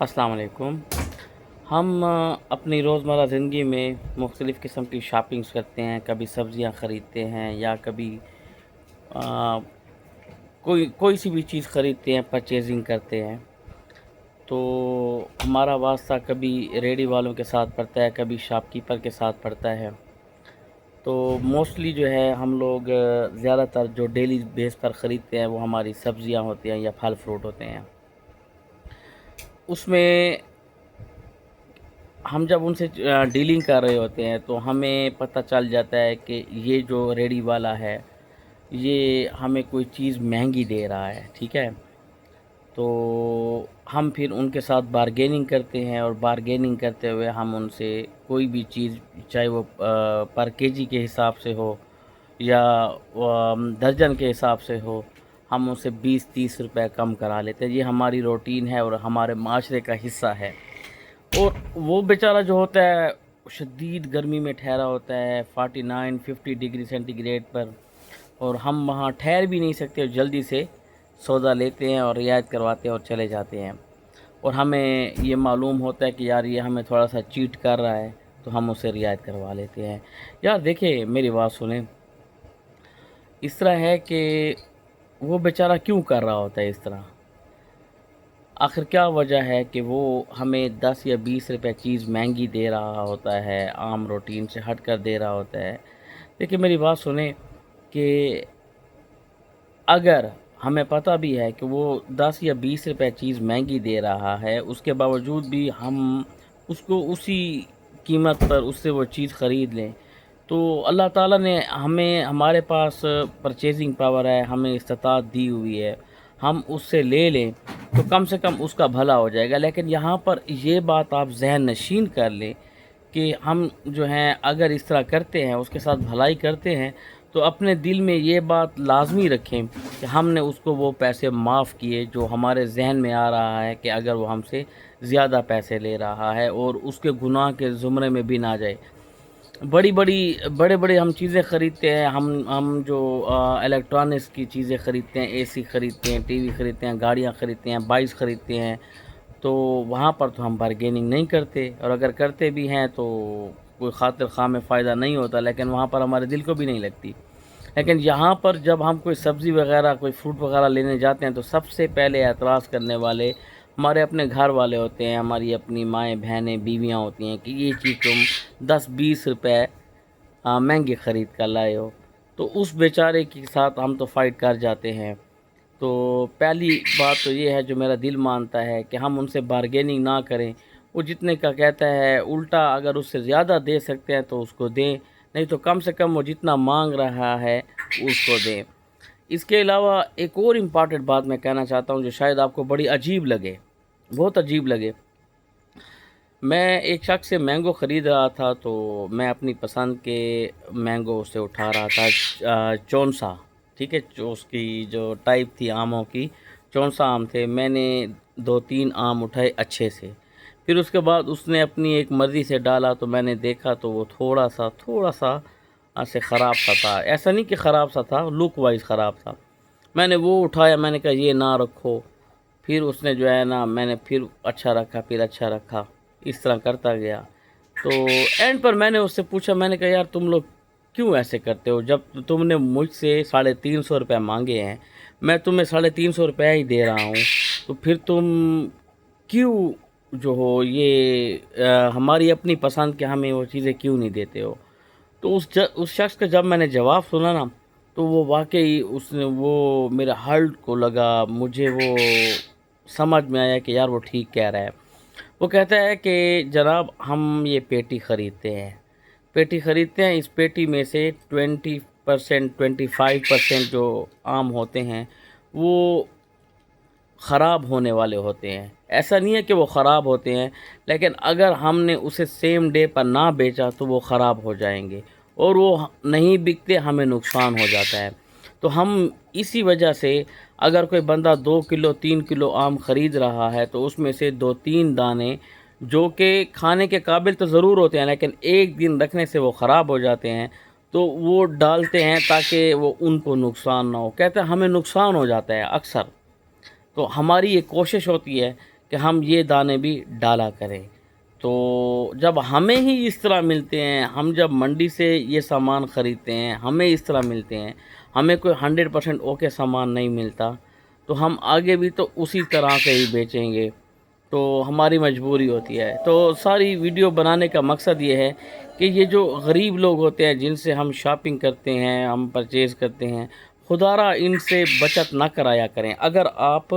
अस्सलाम वालेकुम। हम अपनी रोज़मर्रा ज़िंदगी में मुख्तलिफ़ किस्म की शॉपिंग्स करते हैं। कभी सब्ज़ियाँ ख़रीदते हैं या कभी अ, कोई कोई सी भी चीज़ ख़रीदते हैं, परचेज़िंग करते हैं। तो हमारा वास्ता कभी रेडी वालों के साथ पड़ता है, कभी शॉपकीपर के साथ पड़ता है। तो मोस्टली जो है हम लोग ज़्यादातर जो डेली बेस पर ख़रीदते हैं वो हमारी सब्ज़ियाँ होती हैं या फल फ्रूट होते हैं। उसमें हम जब उनसे डीलिंग कर रहे होते हैं तो हमें पता चल जाता है कि ये जो रेडी वाला है, ये हमें कोई चीज़ महंगी दे रहा है, ठीक है? तो हम फिर उनके साथ बार्गेनिंग करते हैं और बार्गेनिंग करते हुए हम उनसे कोई भी चीज़, चाहे वो पर केजी के हिसाब से हो या दर्जन के हिसाब से हो, हम उनसे 20-30 रुपए कम करा लेते हैं। ये हमारी रूटीन है और हमारे माशरे का हिस्सा है। और वो बेचारा जो होता है शदीद गर्मी में ठहरा होता है 49-50 डिग्री सेंटीग्रेड पर, और हम वहाँ ठहर भी नहीं सकते और जल्दी से सौदा लेते हैं और रियायत करवाते हैं और चले जाते हैं। और हमें ये मालूम होता है कि यार ये हमें थोड़ा सा चीट कर रहा है, तो हम उसे रियायत करवा लेते हैं। यार देखिए मेरी बात सुने, इस तरह है कि वो बेचारा क्यों कर रहा होता है इस तरह? आखिर क्या वजह है कि वो हमें 10 या 20 रुपए चीज़ महंगी दे रहा होता है, आम रूटीन से हट कर दे रहा होता है। देखिए मेरी बात सुने कि अगर हमें पता भी है कि वो 10 या 20 रुपए चीज़ महंगी दे रहा है, उसके बावजूद भी हम उसको उसी कीमत पर उससे वो चीज़ ख़रीद लें, तो अल्लाह ताला ने हमें, हमारे पास परचेज़िंग पावर है, हमें इस्तात दी हुई है, हम उससे ले लें तो कम से कम उसका भला हो जाएगा। लेकिन यहाँ पर ये बात आप ज़हन नशीन कर लें कि हम जो हैं अगर इस तरह करते हैं, उसके साथ भलाई करते हैं, तो अपने दिल में ये बात लाज़मी रखें कि हमने उसको वो पैसे माफ़ किए जो हमारे ज़हन में आ रहा है कि अगर वो हमसे ज़्यादा पैसे ले रहा है और उसके गुनाह के ज़ुमरे में भी ना जाए। बड़े-बड़े हम चीज़ें ख़रीदते हैं, हम जो इलेक्ट्रॉनिक्स की चीज़ें ख़रीदते हैं, एसी ख़रीदते हैं, टीवी ख़रीदते हैं, गाड़ियाँ ख़रीदते हैं, बाइक्स ख़रीदते हैं, तो वहाँ पर तो हम बार्गेनिंग नहीं करते, और अगर करते भी हैं तो कोई ख़ातिर ख़्वाह में फ़ायदा नहीं होता, लेकिन वहाँ पर हमारे दिल को भी नहीं लगती। लेकिन यहाँ पर जब हम कोई सब्ज़ी वग़ैरह, कोई फ्रूट वग़ैरह लेने जाते हैं तो सबसे पहले एतराज़ करने वाले हमारे अपने घर वाले होते हैं, हमारी अपनी माएँ, बहनें, बीवियाँ होती हैं कि ये चीज़ तुम 10-20 रुपए महंगी ख़रीद कर लाए हो। तो उस बेचारे के साथ हम तो फ़ाइट कर जाते हैं। तो पहली बात तो ये है जो मेरा दिल मानता है कि हम उनसे बार्गेनिंग ना करें। वो जितने का कहता है, उल्टा अगर उससे ज़्यादा दे सकते हैं तो उसको दें, नहीं तो कम से कम वो जितना मांग रहा है उसको दें। इसके अलावा एक और इम्पॉर्टेंट बात मैं कहना चाहता हूँ जो शायद आपको बड़ी अजीब लगे, बहुत अजीब लगे। मैं एक शख्स से मैंगो ख़रीद रहा था, तो मैं अपनी पसंद के मैंगो उसे उठा रहा था, चौंसा, ठीक है? जो उसकी जो टाइप थी आमों की, चौंसा आम थे। मैंने 2-3 आम उठाए अच्छे से। फिर उसके बाद उसने अपनी एक मर्ज़ी से डाला, तो मैंने देखा तो वो थोड़ा-सा ऐसे ख़राब सा था। ऐसा नहीं कि ख़राब सा था, लुक वाइज़ ख़राब था। मैंने वो उठाया, मैंने कहा ये ना रखो। फिर उसने जो है ना, मैंने फिर अच्छा रखा, फिर अच्छा रखा, इस तरह करता गया। तो एंड पर मैंने उससे पूछा, मैंने कहा यार तुम लोग क्यों ऐसे करते हो? जब तुमने मुझसे 350 रुपये मांगे हैं, मैं तुम्हें 350 रुपये ही दे रहा हूँ, तो फिर तुम क्यों जो हो ये हमारी अपनी पसंद के हमें वो चीज़ें क्यों नहीं देते हो? तो उस शख्स का जब मैंने जवाब सुना ना, तो वो वाक़ई उसने वो मेरे हार्ट को लगा, मुझे वो समझ में आया कि यार वो ठीक कह रहा है। वो कहता है कि जनाब हम ये पेटी ख़रीदते हैं, इस पेटी में से 20% 25% जो आम होते हैं वो ख़राब होने वाले होते हैं। ऐसा नहीं है कि वो ख़राब होते हैं, लेकिन अगर हमने उसे सेम डे पर ना बेचा तो वो ख़राब हो जाएँगे, और वो नहीं बिकते, हमें नुकसान हो जाता है। तो हम इसी वजह से, अगर कोई बंदा 2 किलो 3 किलो आम ख़रीद रहा है तो उसमें से 2-3 दाने जो कि खाने के काबिल तो ज़रूर होते हैं, लेकिन एक दिन रखने से वो ख़राब हो जाते हैं, तो वो डालते हैं ताकि वो उनको नुकसान ना हो। कहते हैं हमें नुकसान हो जाता है अक्सर। तो हमारी ये कोशिश होती है کہ ہم یہ دانے بھی ڈالا کریں۔ تو جب ہمیں ہی اس طرح ملتے ہیں، ہم جب منڈی سے یہ سامان خریدتے ہیں ہمیں اس طرح ملتے ہیں، ہمیں کوئی 100% اوکے سامان نہیں ملتا، تو ہم آگے بھی تو اسی طرح سے ہی بیچیں گے، تو ہماری مجبوری ہوتی ہے۔ تو ساری ویڈیو بنانے کا مقصد یہ ہے کہ یہ جو غریب لوگ ہوتے ہیں جن سے ہم شاپنگ کرتے ہیں، ہم پرچیز کرتے ہیں، خدا را ان سے بچت نہ کرایا کریں۔ اگر آپ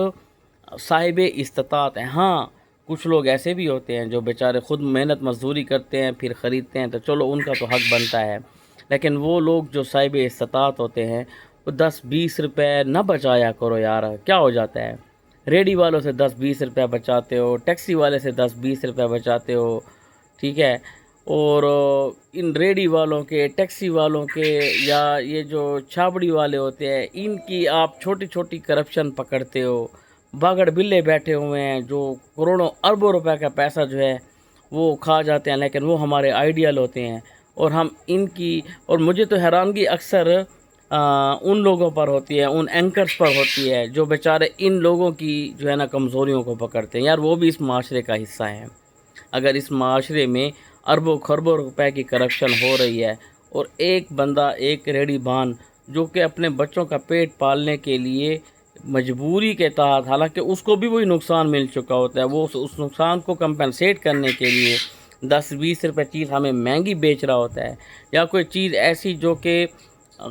صاحب استطاعت ہیں، ہاں کچھ لوگ ایسے بھی ہوتے ہیں جو بیچارے خود محنت مزدوری کرتے ہیں پھر خریدتے ہیں، تو چلو ان کا تو حق بنتا ہے، لیکن وہ لوگ جو صاحب استطاعت ہوتے ہیں وہ 10-20 روپے نہ بچایا کرو یار، کیا ہو جاتا ہے؟ ریڈی والوں سے 10-20 روپے بچاتے ہو، ٹیکسی والے سے 10-20 روپے بچاتے ہو، ٹھیک ہے، اور ان ریڈی والوں کے، ٹیکسی والوں کے، یا یہ جو چھابڑی والے ہوتے ہیں ان کی آپ چھوٹی چھوٹی کرپشن پکڑتے ہو، باگڑ بلے بیٹھے ہوئے ہیں جو کروڑوں اربوں روپے کا پیسہ جو ہے وہ کھا جاتے ہیں، لیکن وہ ہمارے آئیڈیل ہوتے ہیں، اور ہم ان کی، اور مجھے تو حیرانگی اکثر ان لوگوں پر ہوتی ہے، ان اینکرز پر ہوتی ہے جو بیچارے ان لوگوں کی جو ہے نا کمزوریوں کو پکڑتے ہیں۔ یار وہ بھی اس معاشرے کا حصہ ہیں۔ اگر اس معاشرے میں اربوں خربوں روپے کی کرپشن ہو رہی ہے، اور ایک بندہ، ایک ریڑھی بان جو کہ اپنے بچوں کا پیٹ پالنے کے لیے مجبوری کے تحت، حالانکہ اس کو بھی وہی نقصان مل چکا ہوتا ہے، وہ اس نقصان کو کمپنسیٹ کرنے کے لیے 10-20 روپے چیز ہمیں مہنگی بیچ رہا ہوتا ہے، یا کوئی چیز ایسی جو کہ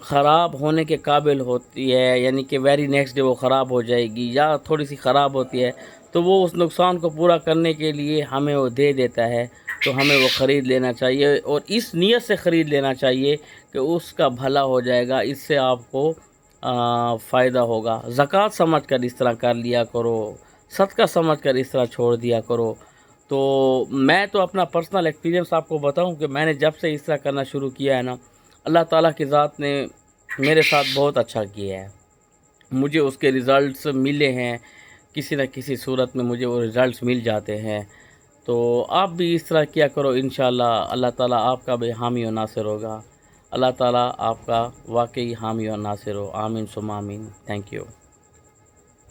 خراب ہونے کے قابل ہوتی ہے، یعنی کہ ویری نیکسٹ ڈے وہ خراب ہو جائے گی یا تھوڑی سی خراب ہوتی ہے، تو وہ اس نقصان کو پورا کرنے کے لیے ہمیں وہ دے دیتا ہے، تو ہمیں وہ خرید لینا چاہیے، اور اس نیت سے خرید لینا چاہیے کہ اس کا بھلا ہو جائے گا، اس سے آپ کو فائدہ ہوگا۔ زکوٰۃ سمجھ کر اس طرح کر لیا کرو، صدقہ سمجھ کر اس طرح چھوڑ دیا کرو۔ تو میں تو اپنا پرسنل ایکسپیرینس آپ کو بتاؤں کہ میں نے جب سے اس طرح کرنا شروع کیا ہے نا، اللہ تعالیٰ کی ذات نے میرے ساتھ بہت اچھا کیا ہے، مجھے اس کے ریزلٹس ملے ہیں، کسی نہ کسی صورت میں مجھے وہ ریزلٹس مل جاتے ہیں۔ تو آپ بھی اس طرح کیا کرو، انشاءاللہ اللہ تعالیٰ آپ کا بھی حامی و ناصر ہوگا۔ اللہ تعالیٰ آپ کا واقعی حامی و ناصر ہو، آمین ثم آمین۔ Thank you.